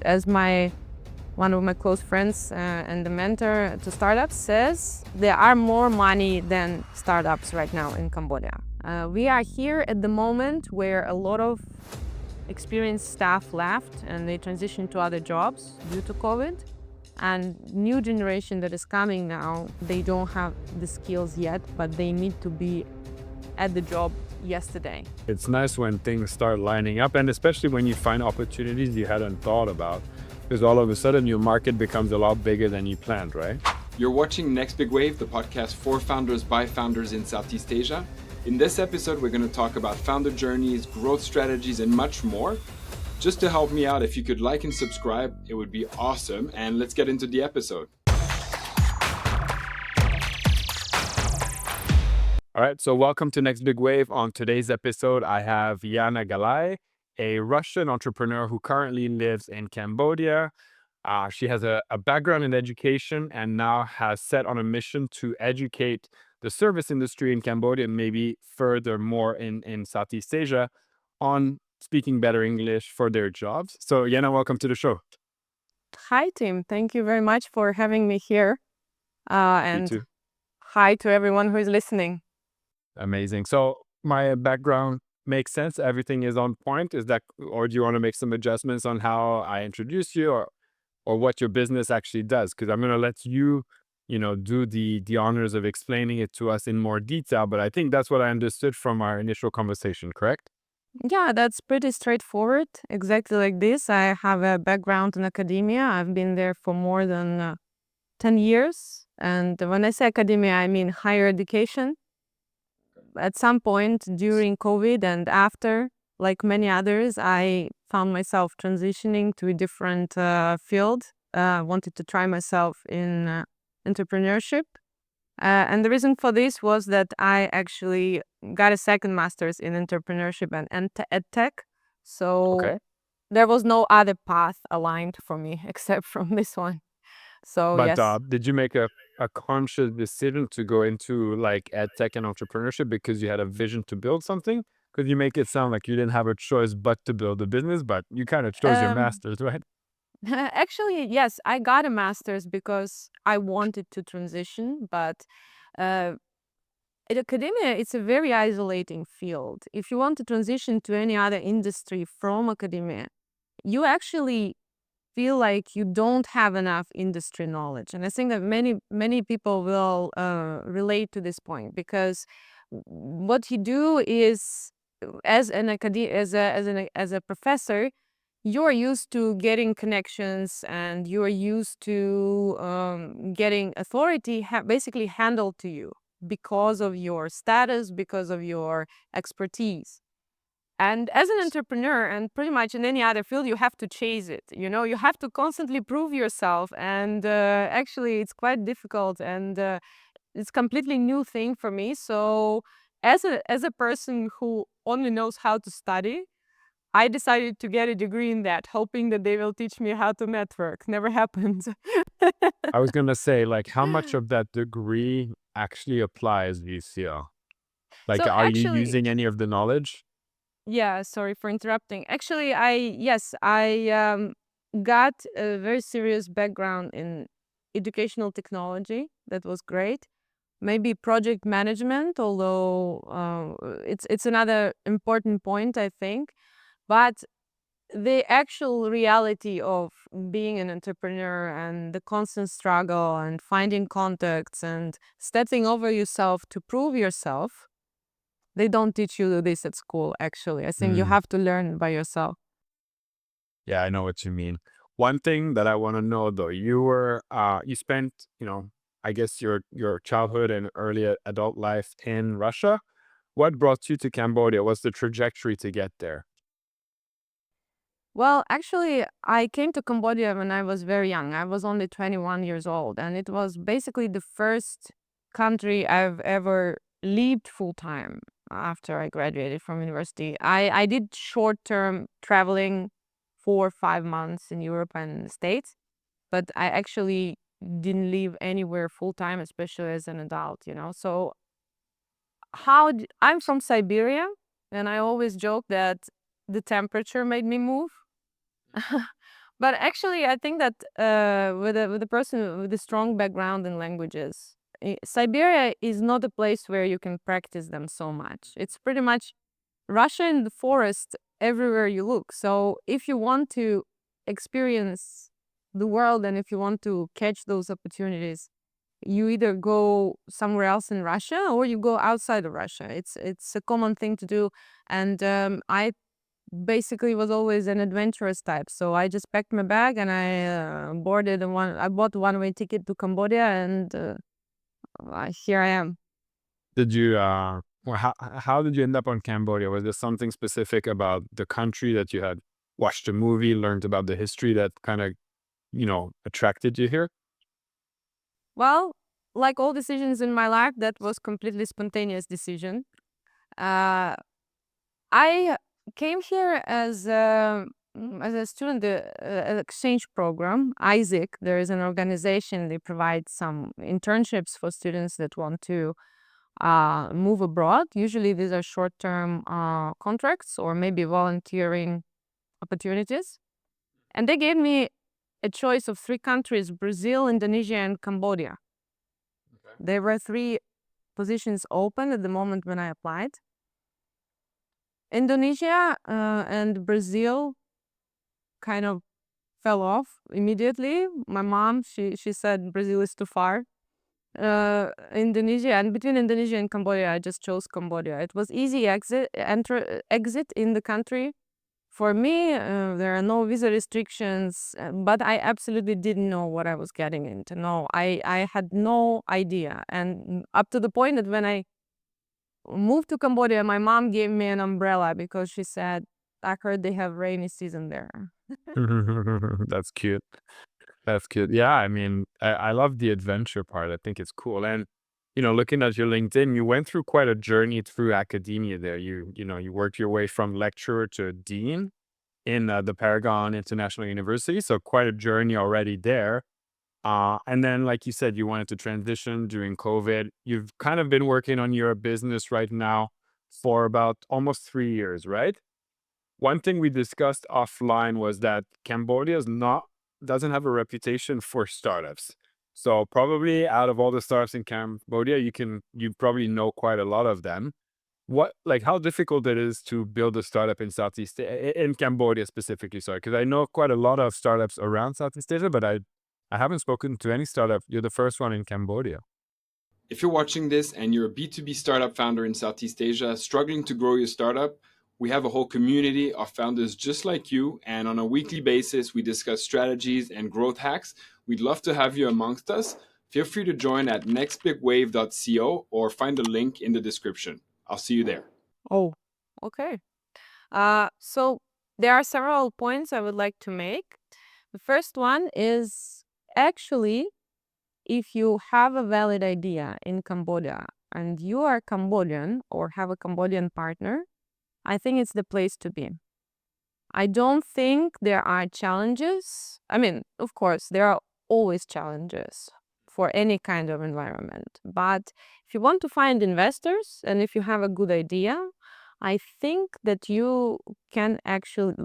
As one of my close friends and the mentor to startups says, there are more money than startups right now in Cambodia. We are here at the moment where a lot of experienced staff left and they transitioned to other jobs due to COVID. And new generation that is coming now, they don't have the skills yet, but they need to be at the job yesterday. It's nice when things start lining up, and especially when you find opportunities you hadn't thought about, because all of a sudden your market becomes a lot bigger than you planned, right? You're watching Next Big Wave, the podcast for founders by founders in Southeast Asia. In this episode, we're going to talk about founder journeys, growth strategies, and much more. Just to help me out, if you could like and subscribe, it would be awesome. And let's get into the episode. All right, so welcome to Next Big Wave. On today's episode, I have Iana Galai, a Russian entrepreneur who currently lives in Cambodia. She has a background in education and now has set on a mission to educate the service industry in Cambodia and maybe furthermore in Southeast Asia on speaking better English for their jobs. So Iana, welcome to the show. Hi, Tim. Thank you very much for having me here. You And too. hi to everyone who is listening. Amazing. So my background makes sense. Everything is on point. Is that, or do you want to make some adjustments on how I introduce you or what your business actually does? Because I'm going to let you, do the honors of explaining it to us in more detail. But I think that's what I understood from our initial conversation, correct? Yeah, that's pretty straightforward. Exactly like this. I have a background in academia. I've been there for more than 10 years. And when I say academia, I mean higher education. At some point during COVID and after, like many others, I found myself transitioning to a different field. Wanted to try myself in entrepreneurship. And the reason for this was that I actually got a second master's in entrepreneurship and ed tech. So Okay. there was no other path aligned for me except from this one. So But yes. did you make a conscious decision to go into like ed tech and entrepreneurship because you had a vision to build something? Because you make it sound like you didn't have a choice but to build a business, but you kind of chose your Um, master's, right? Actually, yes, I got a master's because I wanted to transition, but uh, in academia, it's a very isolating field. If you want to transition to any other industry from academia, you actually feel like you don't have enough industry knowledge. And I think that many people will relate to this point because what you do is as an as a professor, you're used to getting connections and you're used to getting authority basically handled to you because of your status, because of your expertise. And as an entrepreneur, and pretty much in any other field, you have to chase it. You have to constantly prove yourself. And actually, it's quite difficult and it's completely new thing for me. So as a person who only knows how to study, I decided to get a degree in that, hoping that they will teach me how to network. Never happened. I was gonna say, like, how much of that degree actually applies, do you feel? Like, So are you actually, using any of the knowledge? yeah, sorry for interrupting. Actually, I got a very serious background in educational technology. That was great. Maybe project management, although it's another important point, I think. But the actual reality of being an entrepreneur and the constant struggle and finding contacts and stepping over yourself to prove yourself, they don't teach you this at school, actually. I think you Mm, have to learn by yourself. yeah, I know what you mean. One thing that I want to know though, you spent, I guess your childhood and early adult life in Russia. What brought you to Cambodia? What's the trajectory to get there? Well, actually, I came to Cambodia when I was very young. I was only 21 years old, and it was basically the first country I've ever lived full time after I graduated from university. I did short-term traveling 4 or 5 months in Europe and the States, but I actually didn't live anywhere full time, especially as an adult. So I'm from Siberia, and I always joke that the temperature made me move. But actually, I think that with a person with a strong background in languages, Siberia is not a place where you can practice them so much. It's pretty much Russia in the forest everywhere you look. So if you want to experience the world and if you want to catch those opportunities, you either go somewhere else in Russia or you go outside of Russia. It's a common thing to do, and I basically was always an adventurous type. So I just packed my bag and I boarded one. I bought a one-way ticket to Cambodia, and here I am. Did you well, how did you end up on Cambodia? Was there something specific about the country that you had watched a movie, learned about the history that kind of, attracted you here? Well, like all decisions in my life, that was completely spontaneous decision. Uh, I came here as a student, an exchange program, Isaac. There is an organization. They provide some internships for students that want to move abroad. Usually, these are short-term contracts or maybe volunteering opportunities. And they gave me a choice of three countries: Brazil, Indonesia, and Cambodia. Okay. There were three positions open at the moment when I applied. Indonesia and Brazil kind of fell off immediately. My mom, she said Brazil is too far. Indonesia, and between Indonesia and Cambodia, I just chose Cambodia. It was easy exit in the country. For me, there are no visa restrictions, but I absolutely didn't know what I was getting into. No, I had no idea. And up to the point that when I moved to Cambodia, my mom gave me an umbrella because she said, I heard they have rainy season there. That's cute. That's cute. Yeah, I mean, I love the adventure part. I think it's cool. And, looking at your LinkedIn, you went through quite a journey through academia there. You worked your way from lecturer to dean in the Paragon International University. So quite a journey already there. And then, like you said, you wanted to transition during COVID. You've kind of been working on your business right now for about almost 3 years, right? One thing we discussed offline was that Cambodia doesn't have a reputation for startups. So probably out of all the startups in Cambodia, you probably know quite a lot of them. How difficult it is to build a startup in in Cambodia specifically, sorry, because I know quite a lot of startups around Southeast Asia, but I haven't spoken to any startup. You're the first one in Cambodia. If you're watching this and you're a B2B startup founder in Southeast Asia struggling to grow your startup, we have a whole community of founders just like you. And on a weekly basis, we discuss strategies and growth hacks. We'd love to have you amongst us. Feel free to join at nextbigwave.co or find the link in the description. I'll see you there. Oh, okay. So there are several points I would like to make. The first one is actually, if you have a valid idea in Cambodia and you are Cambodian or have a Cambodian partner, I think it's the place to be. I don't think there are challenges. I mean, of course, there are always challenges for any kind of environment. But if you want to find investors and if you have a good idea, I think that you can actually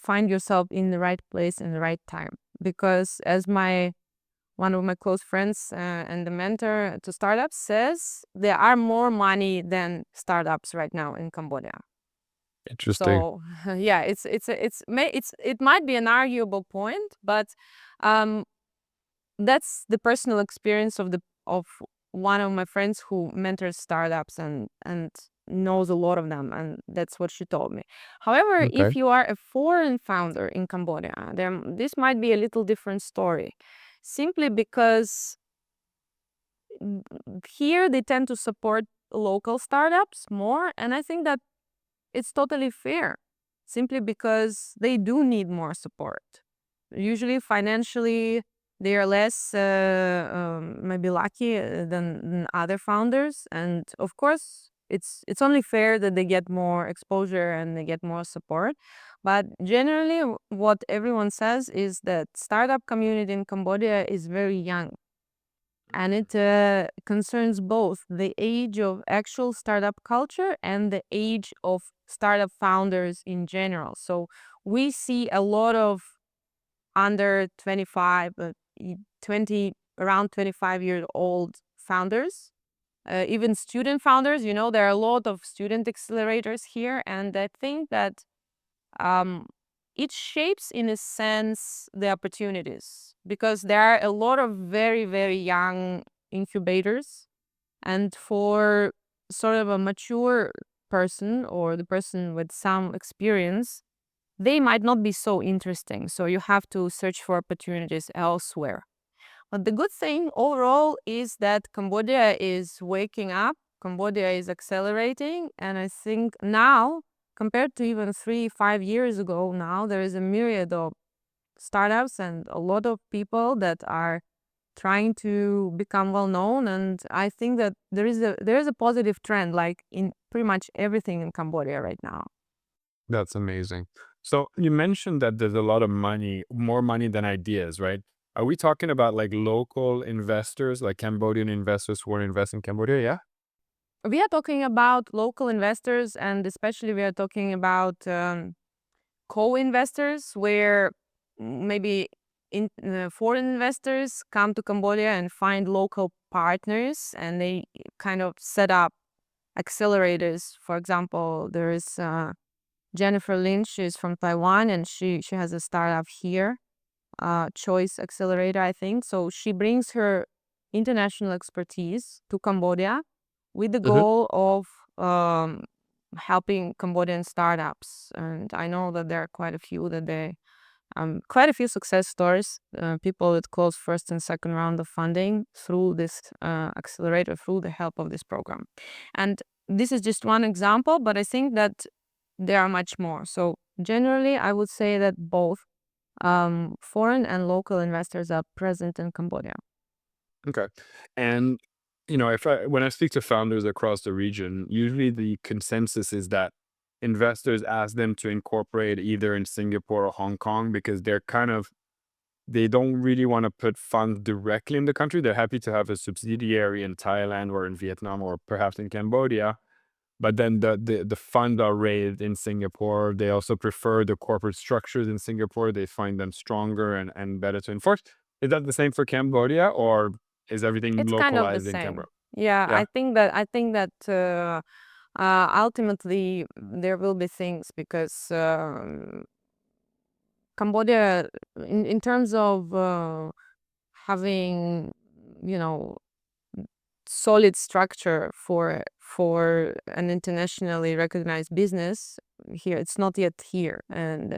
find yourself in the right place in the right time. Because as one of my close friends and the mentor to startups says, there are more money than startups right now in Cambodia. Interesting. So yeah, it might be an arguable point, but um, that's the personal experience of one of my friends who mentors startups and knows a lot of them, and that's what she told me. However, Okay. if you are a foreign founder in Cambodia, then this might be a little different story, simply because here they tend to support local startups more, and I think that it's totally fair, simply because they do need more support. Usually, financially, they are less maybe lucky than other founders, and of course, it's only fair that they get more exposure and they get more support. But generally, what everyone says is that startup community in Cambodia is very young, and it concerns both the age of actual startup culture and the age of startup founders in general. So we see a lot of under 25, 20, around 25-year-old founders, even student founders. There are a lot of student accelerators here, and I think that it shapes, in a sense, the opportunities, because there are a lot of very, very young incubators, and for sort of a mature person or the person with some experience, they might not be so interesting. So you have to search for opportunities elsewhere. But the good thing overall is that Cambodia is waking up, Cambodia is accelerating, and I think now, compared to even 3-5 years ago, now there is a myriad of startups and a lot of people that are trying to become well known. And I think that there is a positive trend, like in pretty much everything in Cambodia right now. That's amazing. So you mentioned that there's a lot of money, more money than ideas, right? Are we talking about like local investors, like Cambodian investors who want to invest in Cambodia? Yeah. We are talking about local investors, and especially we are talking about co-investors, where maybe foreign investors come to Cambodia and find local partners, and they kind of set up accelerators. For example, there is Jennifer Lynch. She's from Taiwan, and she has a startup here, Choice Accelerator, I think. So she brings her international expertise to Cambodia with the Hmm. goal of helping Cambodian startups. And I know that there are quite a few success stories, people that close first and second round of funding through this accelerator, through the help of this program. And this is just one example, but I think that there are much more. So generally, I would say that both foreign and local investors are present in Cambodia. Okay. And when I speak to founders across the region, usually the consensus is that investors ask them to incorporate either in Singapore or Hong Kong because they don't really want to put funds directly in the country. They're happy to have a subsidiary in Thailand or in Vietnam or perhaps in Cambodia. But then the funds are raised in Singapore. They also prefer the corporate structures in Singapore. They find them stronger and better to enforce. Is that the same for Cambodia, or is everything It's kind of the localized in same. Cambodia? Yeah, Yeah. I think that ultimately there will be things, because Cambodia, in terms of having, you know, solid structure for an internationally recognized business here, it's not yet here. And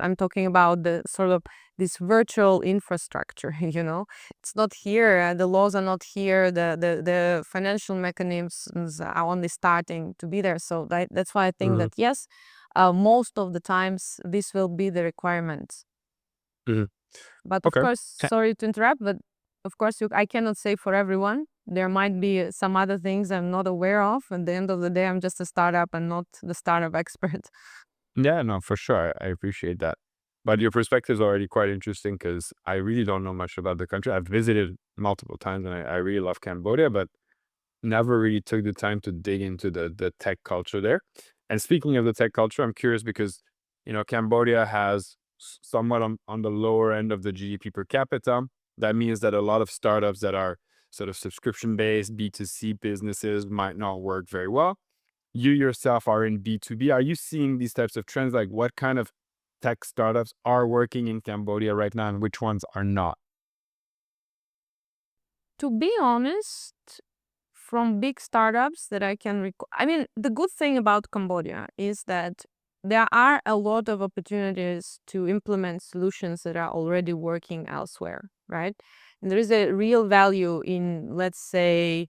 I'm talking about the sort of this virtual infrastructure. It's not here. The laws are not here. The financial mechanisms are only starting to be there. So that's why I think Hmm. that yes, most of the times this will be the requirement. Hmm. But of Okay. course, Ta- sorry to interrupt, but of course, I cannot say for everyone. There might be some other things I'm not aware of. At the end of the day, I'm just a startup and not the startup expert. Yeah, no, for sure. I appreciate that. But your perspective is already quite interesting because I really don't know much about the country. I've visited multiple times and I really love Cambodia, but never really took the time to dig into the tech culture there. And speaking of the tech culture, I'm curious because Cambodia has somewhat on the lower end of the GDP per capita. That means that a lot of startups that are sort of subscription based B2C businesses might not work very well. You yourself are in B2B. Are you seeing these types of trends? Like what kind of tech startups are working in Cambodia right now and which ones are not? To be honest, from big startups that I can recall, I mean, the good thing about Cambodia is that there are a lot of opportunities to implement solutions that are already working elsewhere, right? And there is a real value in, let's say,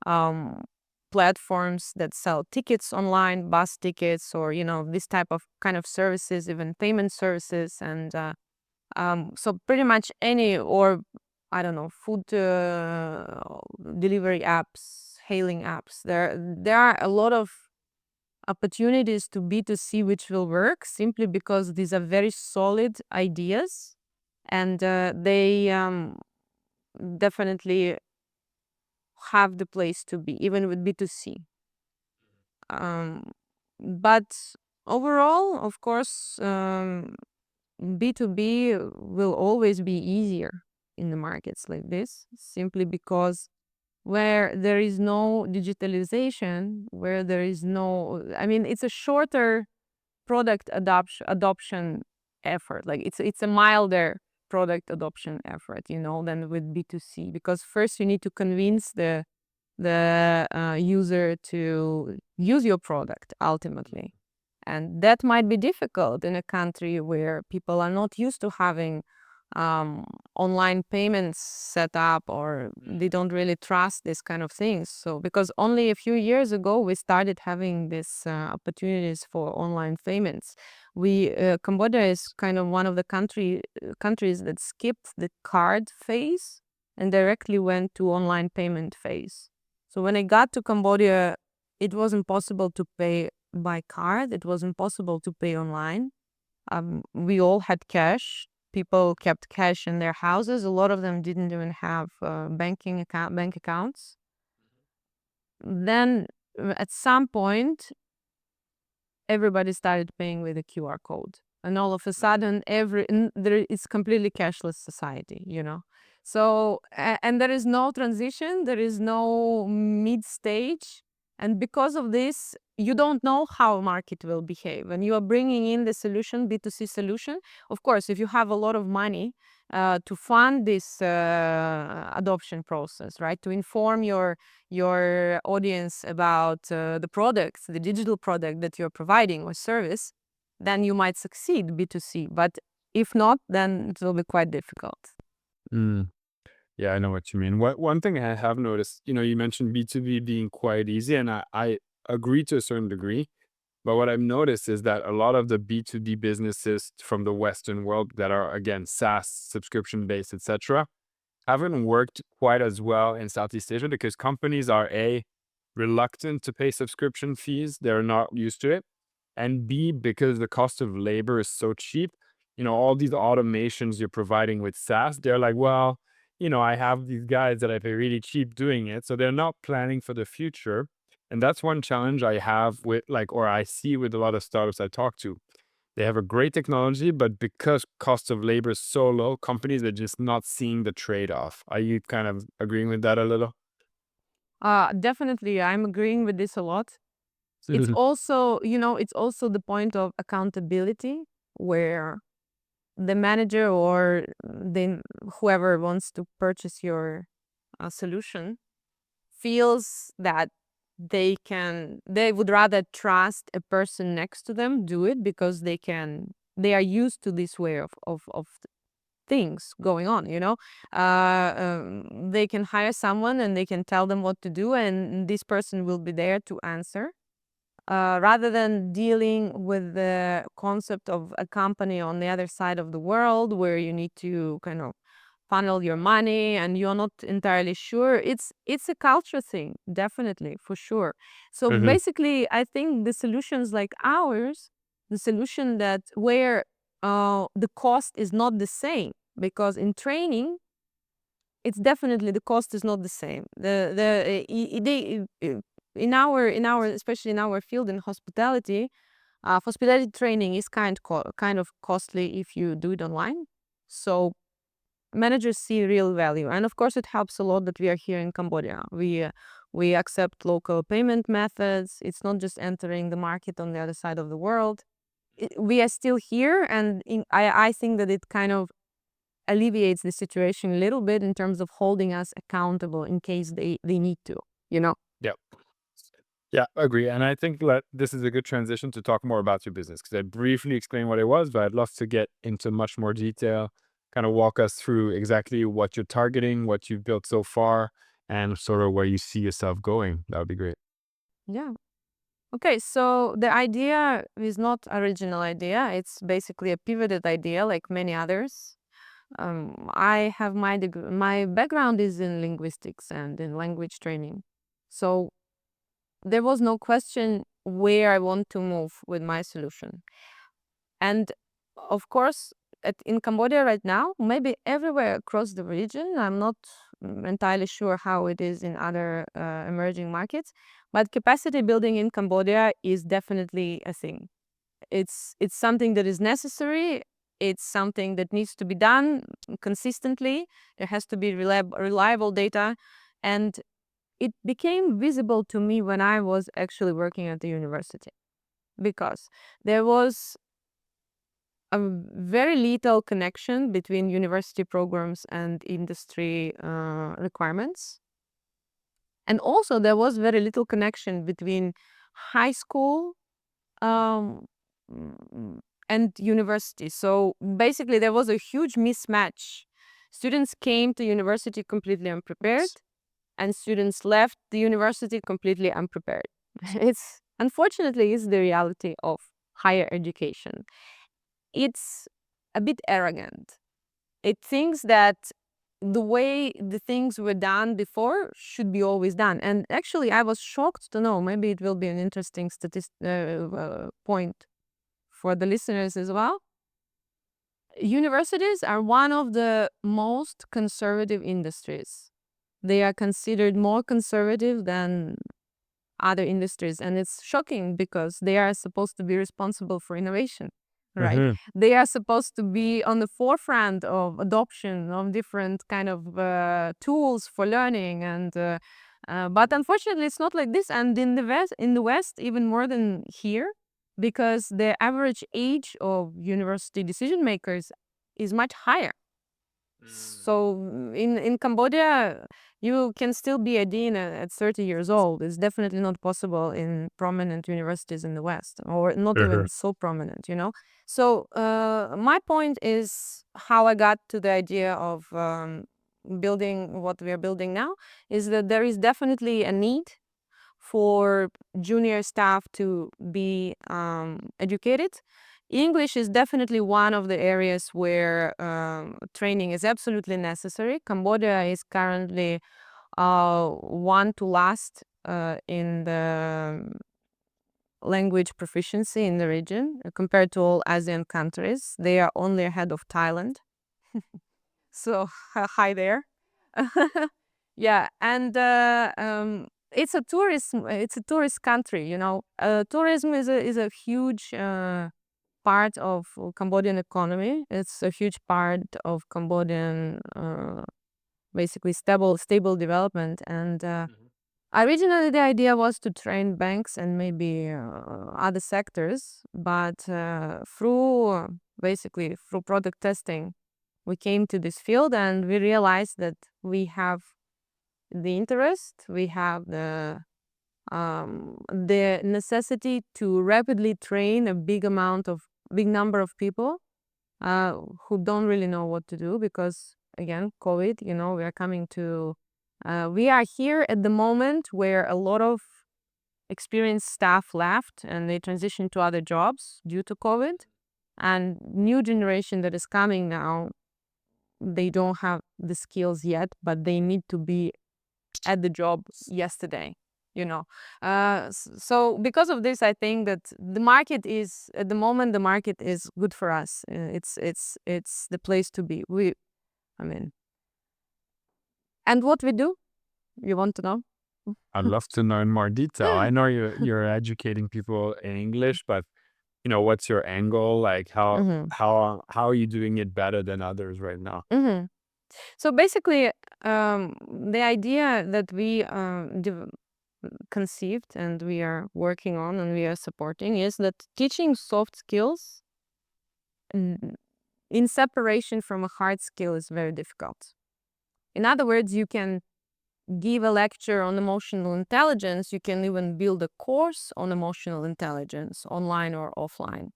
um, platforms that sell tickets online, bus tickets, or this type of kind of services, even payment services. And so pretty much any, or I don't know, food delivery apps, hailing apps. There are a lot of opportunities to B2C which will work, simply because these are very solid ideas, and they definitely have the place to be, even with B2C. But overall, of course, B2B will always be easier in the markets like this, simply because where there is no digitalization, where there is no, I mean, it's a shorter product adoption effort. Like it's a milder product adoption effort, than with B2C, because first you need to convince the user to use your product ultimately. And that might be difficult in a country where people are not used to having online payments set up, or they don't really trust this kind of things. So, because only a few years ago we started having these opportunities for online payments. Cambodia is kind of one of the countries that skipped the card phase and directly went to online payment phase. So when I got to Cambodia, it wasn't possible to pay by card. It was impossible to pay online. We all had cash. People kept cash in their houses. A lot of them didn't even have bank accounts. Then at some point, everybody started paying with a QR code, and all of a sudden, it's completely cashless society. So and there is no transition, there is no mid stage, and because of this, you don't know how a market will behave. When you are bringing in the solution, B2C solution, of course, if you have a lot of money to fund this adoption process, right, to inform your audience about the products, the digital product that you're providing or service, then you might succeed B2C. But if not, then it will be quite difficult. Mm. Yeah, I know what you mean. One thing I have noticed, you mentioned B2B being quite easy, and I agree to a certain degree. But what I've noticed is that a lot of the B2B businesses from the Western world that are, again, SaaS, subscription based, etc., haven't worked quite as well in Southeast Asia because companies are reluctant to pay subscription fees. They're not used to it. And B, because the cost of labor is so cheap, all these automations you're providing with SaaS, they're like, well, I have these guys that I pay really cheap doing it. So they're not planning for the future. And that's one challenge I have with or I see with a lot of startups I talk to. They have a great technology, but because cost of labor is so low, companies are just not seeing the trade-off. Are you kind of agreeing with that a little? Definitely, I'm agreeing with this a lot. It's also, it's also the point of accountability, where the manager or whoever wants to purchase your solution feels that they would rather trust a person next to them do it, because they are used to this way of things going on. They can hire someone and they can tell them what to do, and this person will be there to answer, rather than dealing with the concept of a company on the other side of the world, where you need to kind of funnel your money and you're not entirely sure. It's a culture thing, definitely, for sure. So Hmm. basically, I think the solutions like ours, the solution that where the cost is not the same, because in training, it's definitely the cost is not the same. In our especially in our field in hospitality, hospitality training is kind of costly if you do it online. So managers see real value, and of course it helps a lot that we are here in Cambodia. We accept local payment methods. It's not just entering the market on the other side of the world. We are still here, and I think that it kind of alleviates the situation a little bit in terms of holding us accountable in case they need to. Yeah. Yeah, agree. And I think that this is a good transition to talk more about your business because I briefly explained what it was, but I'd love to get into much more detail, kind of walk us through exactly what you're targeting, what you've built so far, and sort of where you see yourself going. That would be great. Yeah. Okay, so the idea is not original idea. It's basically a pivoted idea like many others. I have my background is in linguistics and in language training. So there was no question where I want to move with my solution. And of course, in Cambodia right now, maybe everywhere across the region, I'm not entirely sure how it is in other emerging markets, but capacity building in Cambodia is definitely a thing. It's something that is necessary. It's something that needs to be done consistently. There has to be reliable data. And it became visible to me when I was actually working at the university, because there was a very little connection between university programs and industry requirements. And also, there was very little connection between high school um, mm, and university. So basically, there was a huge mismatch. Students came to university completely unprepared, and students left the university completely unprepared. It's unfortunately is the reality of higher education. It's a bit arrogant. It thinks that the way the things were done before should be always done. And actually, I was shocked to know, maybe it will be an interesting point for the listeners as well. Universities are one of the most conservative industries. They are considered more conservative than other industries. And it's shocking because they are supposed to be responsible for innovation, right? Mhm. They are supposed to be on the forefront of adoption of different kind of tools for learning. And but unfortunately, it's not like this. And in the West, even more than here, because the average age of university decision makers is much higher. So in Cambodia, you can still be a dean at 30 years old. It's definitely not possible in prominent universities in the West, or not Mhm. even so prominent, you know? So my point is how I got to the idea of building what we are building now is that there is definitely a need for junior staff to be educated. English is definitely one of the areas where training is absolutely necessary. Cambodia is currently one to last in the language proficiency in the region compared to all ASEAN countries. They are only ahead of Thailand. So hi there. Yeah, and it's a tourist country, you know. Tourism is a huge part of Cambodian economy. It's a huge part of Cambodian basically stable development. And originally the idea was to train banks and maybe other sectors, but basically through product testing, we came to this field and we realized that we have the interest, we have the necessity to rapidly train a big number of people who don't really know what to do because again, COVID, you know, we are here at the moment where a lot of experienced staff left and they transitioned to other jobs due to COVID, and new generation that is coming now, they don't have the skills yet, but they need to be at the job yesterday, you know. So because of this, I think that the market is at the moment the market is good for us. It's the place to be. I mean, and what we do, you want to know? I'd love to know in more detail. I know you're educating people in English, but what's your angle? Like Mm-hmm. how are you doing it better than others right now? Mm-hmm. So basically, the idea that we conceived and we are working on and we are supporting is that teaching soft skills in separation from a hard skill is very difficult. In other words, you can give a lecture on emotional intelligence, you can even build a course on emotional intelligence, online or offline.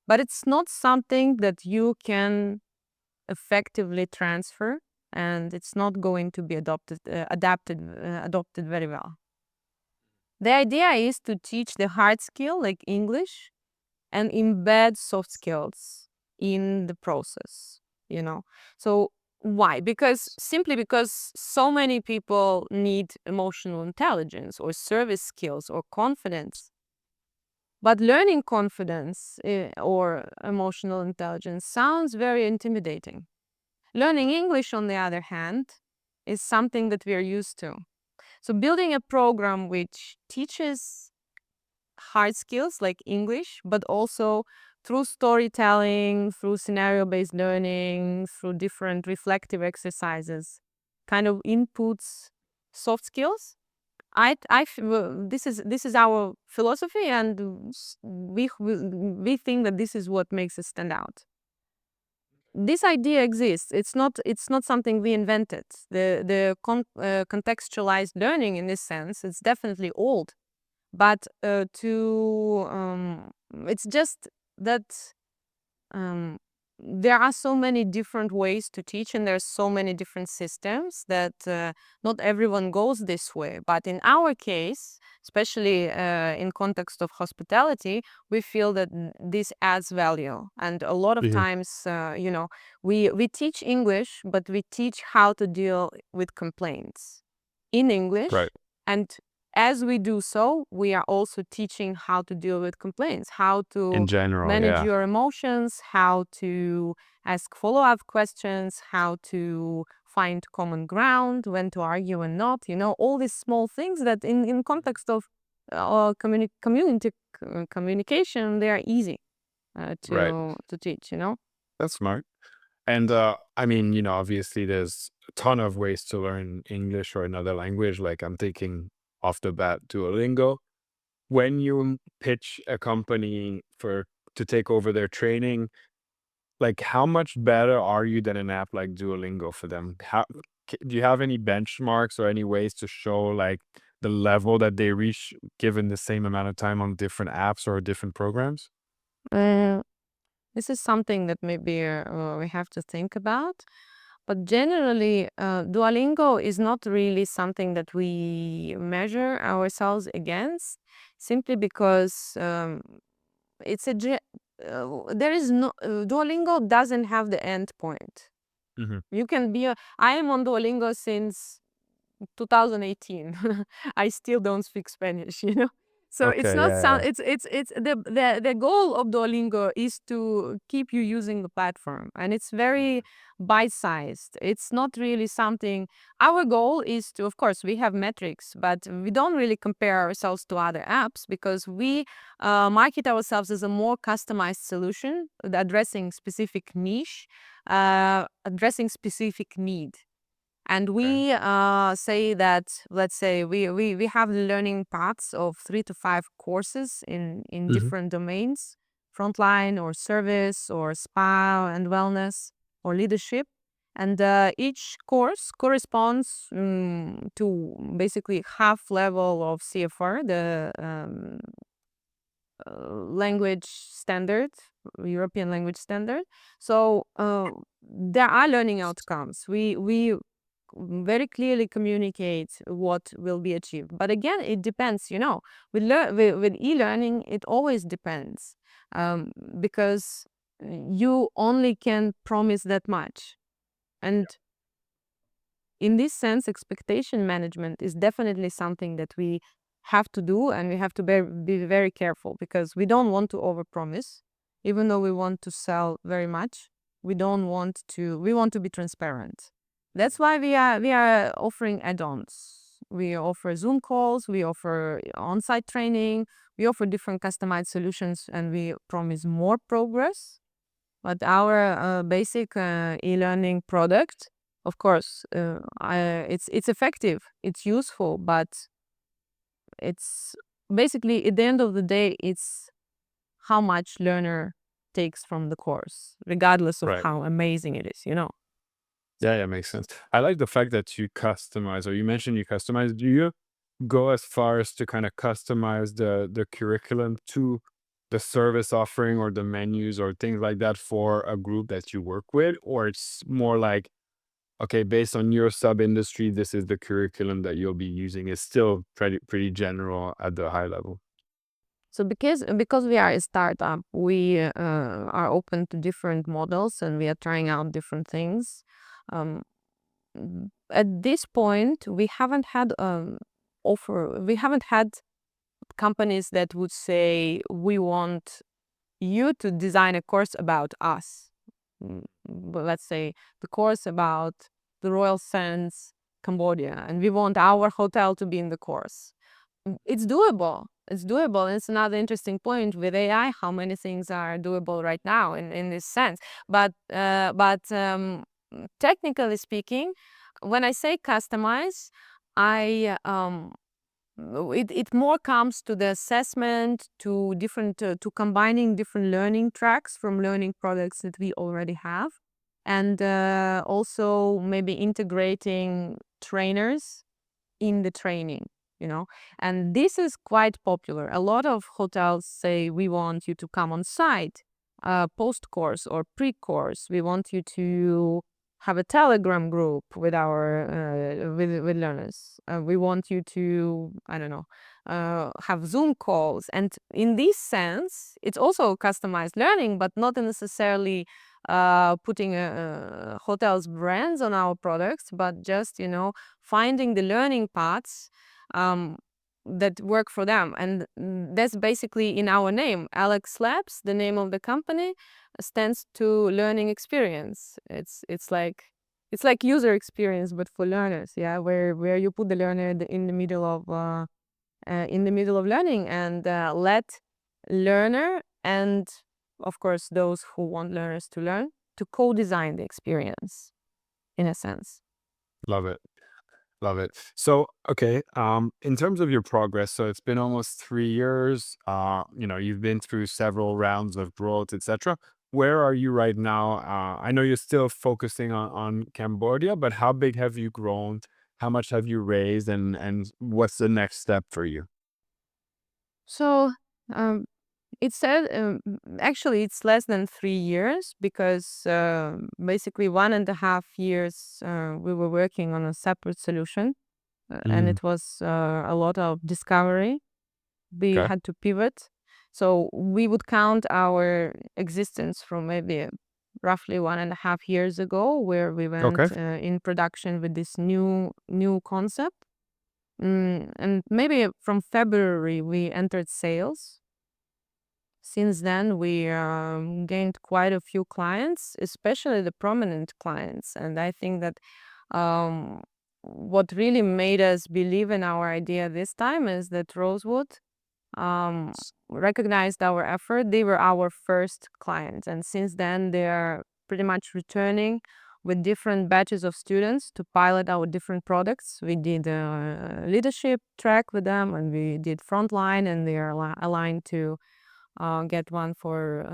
But it's not something that you can effectively transfer, and it's not going to be adopted very well. The idea is to teach the hard skill like English and embed soft skills in the process, you know. So why? Simply because so many people need emotional intelligence or service skills or confidence. But learning confidence or emotional intelligence sounds very intimidating. Learning English, on the other hand, is something that we are used to. So building a program which teaches hard skills like English, but also through storytelling, through scenario-based learning, through different reflective exercises, kind of inputs soft skills. This is our philosophy, and we think that this is what makes us stand out. This idea exists. It's not something we invented. The contextualized learning in this sense, it's definitely old, but it's just that there are so many different ways to teach, and there's so many different systems that not everyone goes this way. But in our case, especially in context of hospitality, we feel that this adds value. And a lot of Mhm. times, we teach English, but we teach how to deal with complaints in Right. English. And as we do so, we are also teaching how to deal with complaints, how In to general, manage yeah. your emotions, how to ask follow-up questions, how to find common ground, when to argue and not, all these small things that in context of communication, they are easy Right. to teach. That's smart. And I mean, obviously there's a ton of ways to learn English or another language. Like I'm thinking off the bat, Duolingo. When you pitch a company for to take over their training, like how much better are you than an app like Duolingo for them? Do you have any benchmarks or any ways to show like the level that they reach given the same amount of time on different apps or different programs? Uh, this is something that maybe we have to think about. But generally, Duolingo is not really something that we measure ourselves against, simply because there is no Duolingo doesn't have the end point. Hmm. You can be I am on Duolingo since 2018. I still don't speak Spanish. So it's Okay, not yeah, sound yeah. it's the goal of Duolingo is to keep you using the platform, and it's very bite-sized. It's not really something. Our goal is to, of course, we have metrics, but we don't really compare ourselves to other apps because we market ourselves as a more customized solution addressing specific niche, addressing specific need. And Okay. we say that, let's say, we have learning paths of 3 to 5 courses in Hmm. different domains: frontline or service or spa and wellness or leadership. And each course corresponds to basically half level of CFR, the language standard, European language standard. So there are learning outcomes. We very clearly communicate what will be achieved. But again, it depends. With e-learning, it always depends, because you only can promise that much. And in this sense, expectation management is definitely something that we have to do, and we have to be very careful, because we don't want to overpromise, even though we want to sell very much. We want to be transparent. That's why we are offering add-ons. We offer Zoom calls, we offer on-site training, we offer different customized solutions, and we promise more progress. But our basic e-learning product, of course, it's effective, it's useful, but it's basically, at the end of the day, it's how much learner takes from the course, regardless of Right. how amazing it is. Yeah, yeah, makes sense. I like the fact that you customize, or you mentioned you customize. Do you go as far as to kind of customize the curriculum to the service offering or the menus or things like that for a group that you work with? Or it's more like, okay, based on your sub industry, this is the curriculum that you'll be using. It's still pretty general at the high level. So because we are a startup, we are open to different models, and we are trying out different things. Um, at this point, we haven't had companies that would say, we want you to design a course about us. But let's say the course about the Royal Sands, Cambodia, and we want our hotel to be in the course. It's doable. It's doable. And it's another interesting point with AI, how many things are doable right now in this sense. But technically speaking, when I say customize, I it more comes to the assessment, to different to combining different learning tracks from learning products that we already have, and also maybe integrating trainers in the training, you know. And this is quite popular. A lot of hotels say, we want you to come on site, post course or pre course. We want you to have a Telegram group with our with learners. We want you to, I don't know, have Zoom calls. And in this sense, it's also customized learning, but not necessarily putting hotels brands on our products, but just, you know, finding the learning paths um, that work for them. And that's basically in our name. LXLabs, the name of the company, stands to learning experience. It's like user experience, but for learners. Yeah, where you put the learner in the middle of learning, and let learner and of course those who want learners to learn to co-design the experience in a sense. Love it. Love it. So, okay, in terms of your progress, so it's been almost 3 years. You've been through several rounds of growth, etc. Where are you right now? I know you're still focusing on Cambodia, but how big have you grown? How much have you raised, and what's the next step for you? So um, it said actually it's less than 3 years, because basically 1.5 years we were working on a separate solution, and Mm, it was a lot of discovery. We okay. had to pivot. So we would count our existence from maybe roughly 1.5 years ago, where we Okay. went in production with this new concept. And maybe from February we entered sales. Since then, we gained quite a few clients, especially the prominent clients. And I think that um, what really made us believe in our idea this time is that Rosewood um, recognized our effort. They were our first clients. And since then, they are pretty much returning with different batches of students to pilot our different products. We did a leadership track with them, and we did frontline, and they are aligned to get one for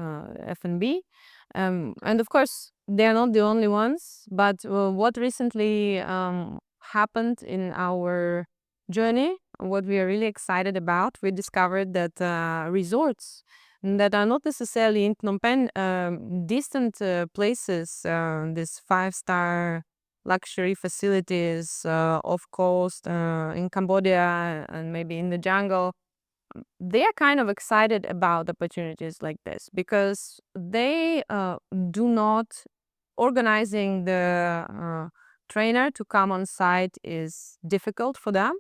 F&B. And of course, they're not the only ones, but what recently happened in our journey, what we are really excited about, we discovered that resorts that are not necessarily in Phnom Penh, distant places, these five-star luxury facilities off coast in Cambodia and maybe in the jungle, they are kind of excited about opportunities like this, because they do not organizing the trainer to come on site is difficult for them,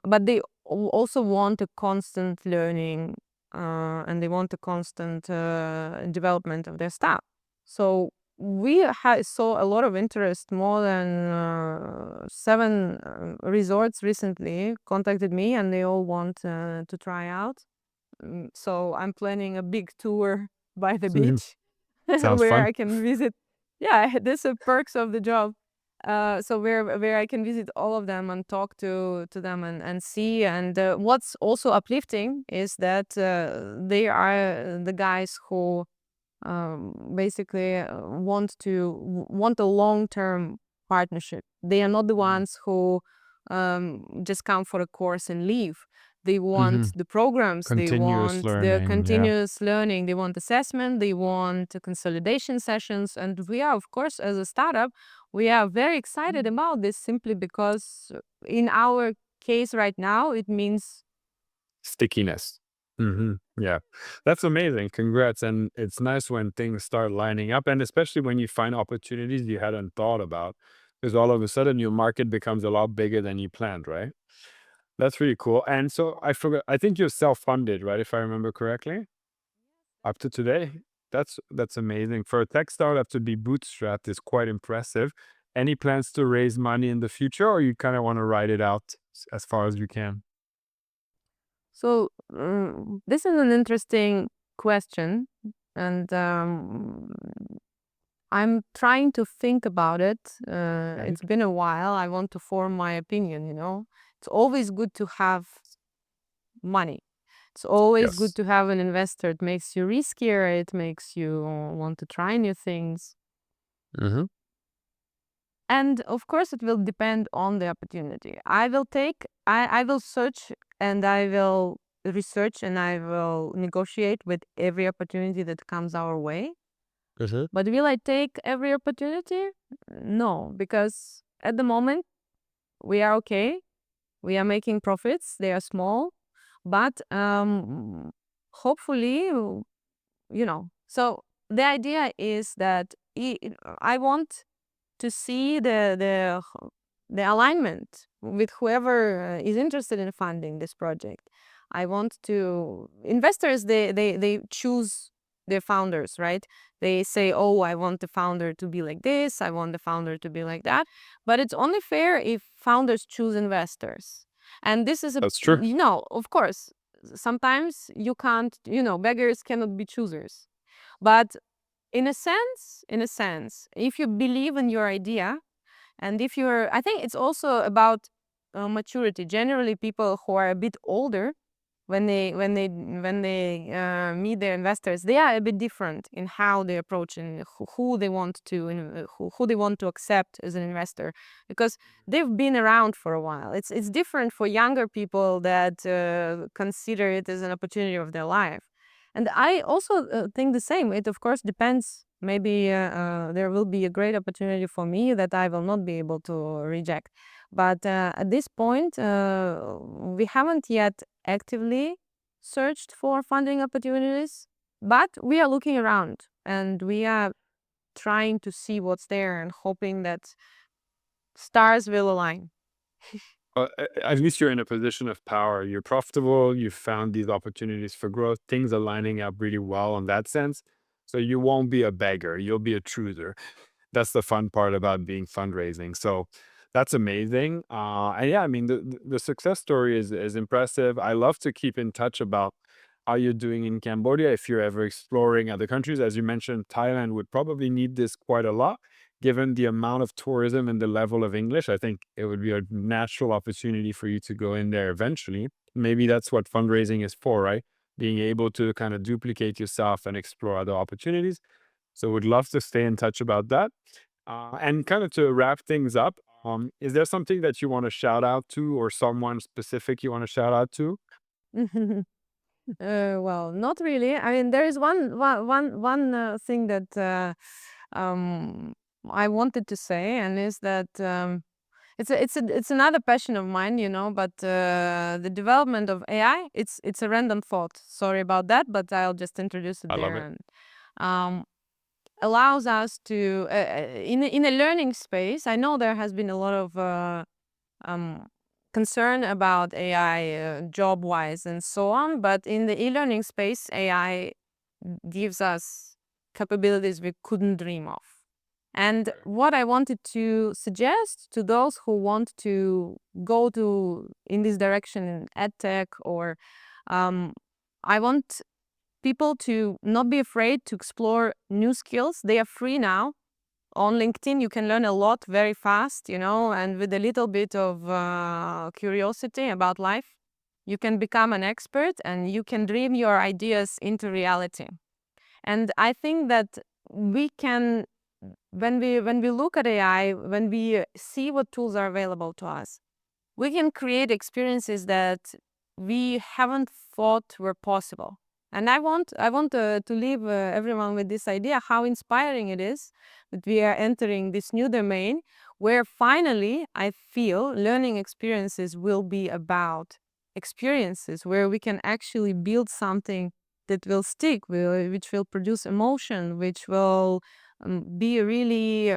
but they also want a constant learning, and they want a constant development of their staff. So we saw a lot of interest. More than 7 resorts recently contacted me, and they all want to try out. So I'm planning a big tour by the beach Sounds where fun. I can visit. Yeah, this is perks of the job. So where I can visit all of them and talk to them and see. And what's also uplifting is that they are the guys who basically want a long-term partnership. They are not the ones who just come for a course and leave. They want Hmm. the programs, they Continuous want the learning. Yeah. continuous learning, they want assessment, they want consolidation sessions. And we are, of course, as a startup, we are very excited about this, simply because in our case right now, it means Stickiness. Yeah. That's amazing. Congrats. And it's nice when things start lining up, and especially when you find opportunities you hadn't thought about, because all of a sudden your market becomes a lot bigger than you planned, right? That's really cool. And so I forgot, I think you're self-funded, right? If I remember correctly, up to today. That's amazing. For a tech startup to be bootstrapped is quite impressive. Any plans to raise money in the future, or you kind of want to ride it out as far as you can? So this is an interesting question, and I'm trying to think about it. Mhm. It's been a while. I want to form my opinion, you know. It's always good to have money. It's always good Yes. to have an investor. It makes you riskier. It makes you want to try new things. Hmm. And of course, it will depend on the opportunity. I will search and I will research and I will negotiate with every opportunity that comes our way. Hmm. But will I take every opportunity? No, because at the moment we are okay. We are making profits. They are small, but hopefully, you know. So the idea is that I want to see the alignment with whoever is interested in funding this project. I want to investors they choose their founders, right? They say, "Oh, I want the founder to be like this. I want the founder to be like that." But it's only fair if founders choose investors. And this is a That's true. of course, sometimes you can't, beggars cannot be choosers. But in a sense, if you believe in your idea, and if you're, I think it's also about maturity. Generally, people who are a bit older, when they meet their investors, they are a bit different in how they approach and who they want to who they want to accept as an investor, because they've been around for a while. It's different for younger people that consider it as an opportunity of their life. And I also think the same. It of course depends. Maybe there will be a great opportunity for me that I will not be able to reject. But at this point, we haven't yet actively searched for funding opportunities, but we are looking around and we are trying to see what's there and hoping that stars will align. At least you're in a position of power. You're profitable. You found these opportunities for growth. Things are lining up really well in that sense. So you won't be a beggar. You'll be a chooser. That's the fun part about being fundraising. So that's amazing. And yeah, I mean, the success story is impressive. I love to keep in touch about how you're doing in Cambodia. If you're ever exploring other countries, as you mentioned, Thailand would probably need this quite a lot, given the amount of tourism and the level of English. I think it would be a natural opportunity for you to go in there eventually. Maybe that's what fundraising is for, right? Being able to kind of duplicate yourself and explore other opportunities. So would love to stay in touch about that. And kind of to wrap things up, is there something that you want to shout out to or someone specific you want to shout out to? Well, not really. I mean, there is one thing that I wanted to say, and is that it's another passion of mine, But the development of AI, it's a random thought. Sorry about that, but I'll just introduce it I love there, it. and um, allows us to in a learning space. I know there has been a lot of um, concern about AI job wise and so on, but in the e-learning space, AI gives us capabilities we couldn't dream of. And what I wanted to suggest to those who want to go to in this direction in edtech, or um, I want people to not be afraid to explore new skills. They are free now. On LinkedIn, you can learn a lot very fast, and with a little bit of curiosity about life, you can become an expert and you can dream your ideas into reality. And I think that we can, when we look at AI, when we see what tools are available to us, we can create experiences that we haven't thought were possible. And I want to leave everyone with this idea how inspiring it is that we are entering this new domain where finally I feel learning experiences will be about experiences where we can actually build something that will stick, which will produce emotion, which will be really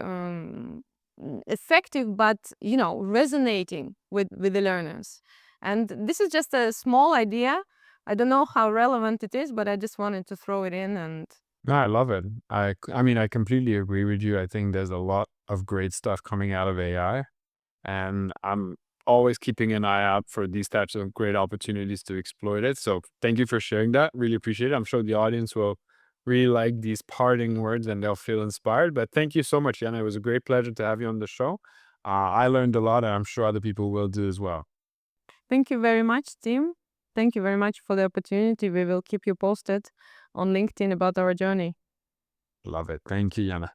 effective, but resonating with the learners. And this is just a small idea. I don't know how relevant it is, but I just wanted to throw it in. And No, I love it. I mean, I completely agree with you. I think there's a lot of great stuff coming out of AI, and I'm always keeping an eye out for these types of great opportunities to exploit it. So thank you for sharing that. Really appreciate it. I'm sure the audience will really like these parting words and they'll feel inspired. But thank you so much, Yana. It was a great pleasure to have you on the show. I learned a lot, and I'm sure other people will do as well. Thank you very much, Tim. Thank you very much for the opportunity. We will keep you posted on LinkedIn about our journey. Love it. Thank you, Yana.